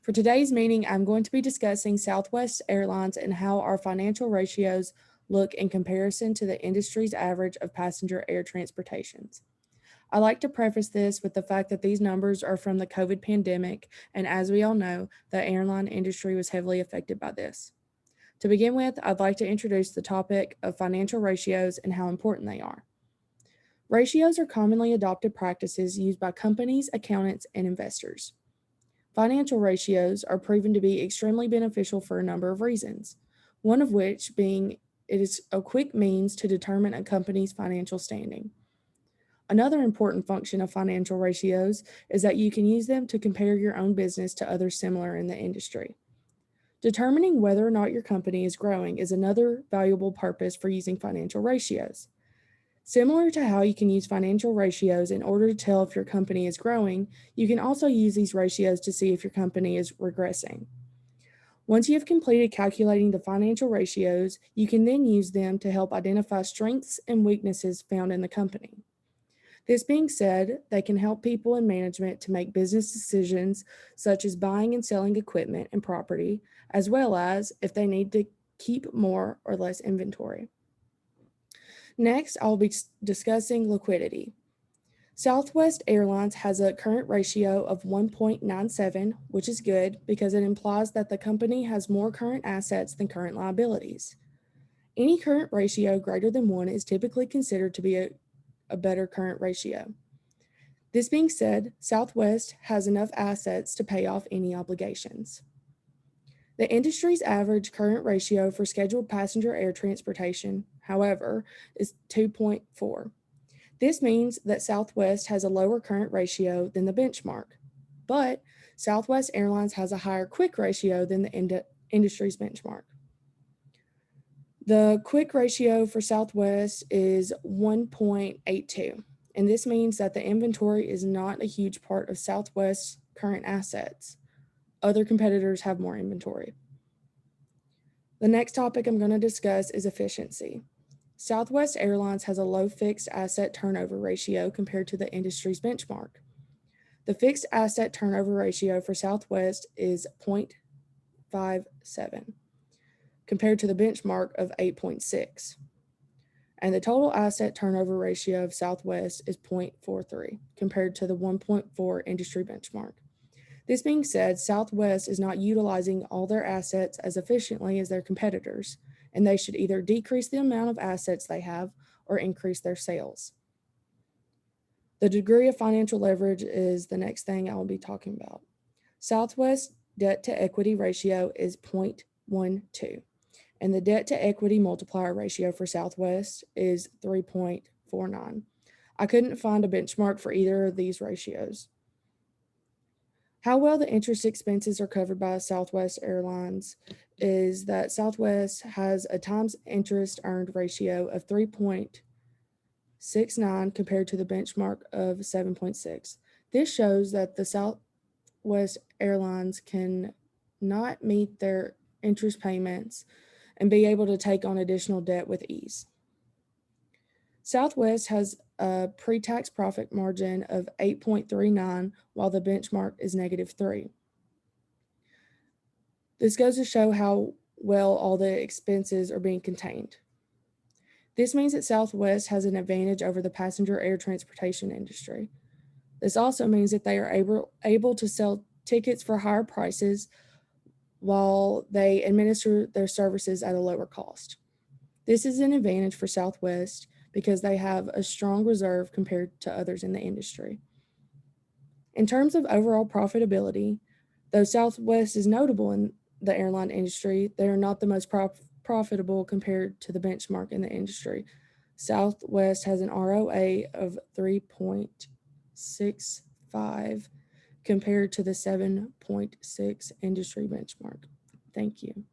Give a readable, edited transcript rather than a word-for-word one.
For today's meeting, I'm going to be discussing Southwest Airlines and how our financial ratios look in comparison to the industry's average of passenger air transportations. I like to preface this with the fact that these numbers are from the COVID pandemic, and as we all know, the airline industry was heavily affected by this. To begin with, I'd like to introduce the topic of financial ratios and how important they are. Ratios are commonly adopted practices used by companies, accountants, and investors. Financial ratios are proven to be extremely beneficial for a number of reasons, one of which being it is a quick means to determine a company's financial standing. Another important function of financial ratios is that you can use them to compare your own business to others similar in the industry. Determining whether or not your company is growing is another valuable purpose for using financial ratios. Similar to how you can use financial ratios in order to tell if your company is growing, you can also use these ratios to see if your company is regressing. Once you have completed calculating the financial ratios, you can then use them to help identify strengths and weaknesses found in the company. This being said, they can help people in management to make business decisions such as buying and selling equipment and property, as well as if they need to keep more or less inventory. Next, I'll be discussing liquidity. Southwest Airlines has a current ratio of 1.97, which is good because it implies that the company has more current assets than current liabilities. Any current ratio greater than 1 is typically considered to be a better current ratio. This being said, Southwest has enough assets to pay off any obligations. The industry's average current ratio for scheduled passenger air transportation, however, is 2.4. This means that Southwest has a lower current ratio than the benchmark, but Southwest Airlines has a higher quick ratio than the industry's benchmark. The quick ratio for Southwest is 1.82, and this means that the inventory is not a huge part of Southwest's current assets. Other competitors have more inventory. The next topic I'm going to discuss is efficiency. Southwest Airlines has a low fixed asset turnover ratio compared to the industry's benchmark. The fixed asset turnover ratio for Southwest is 0.57 compared to the benchmark of 8.6. And the total asset turnover ratio of Southwest is 0.43 compared to the 1.4 industry benchmark. This being said, Southwest is not utilizing all their assets as efficiently as their competitors, and they should either decrease the amount of assets they have or increase their sales. The degree of financial leverage is the next thing I will be talking about. Southwest debt to equity ratio is 0.12, and the debt to equity multiplier ratio for Southwest is 3.49. I couldn't find a benchmark for either of these ratios. How well the interest expenses are covered by Southwest Airlines is that Southwest has a times interest earned ratio of 3.69 compared to the benchmark of 7.6. This shows that the Southwest Airlines can not meet their interest payments and be able to take on additional debt with ease. Southwest has a pre-tax profit margin of 8.39, while the benchmark is -3. This goes to show how well all the expenses are being contained. This means that Southwest has an advantage over the passenger air transportation industry. This also means that they are able to sell tickets for higher prices while they administer their services at a lower cost. This is an advantage for Southwest because they have a strong reserve compared to others in the industry. In terms of overall profitability, though Southwest is notable in the airline industry, they are not the most profitable compared to the benchmark in the industry. Southwest has an ROA of 3.65 compared to the 7.6 industry benchmark. Thank you.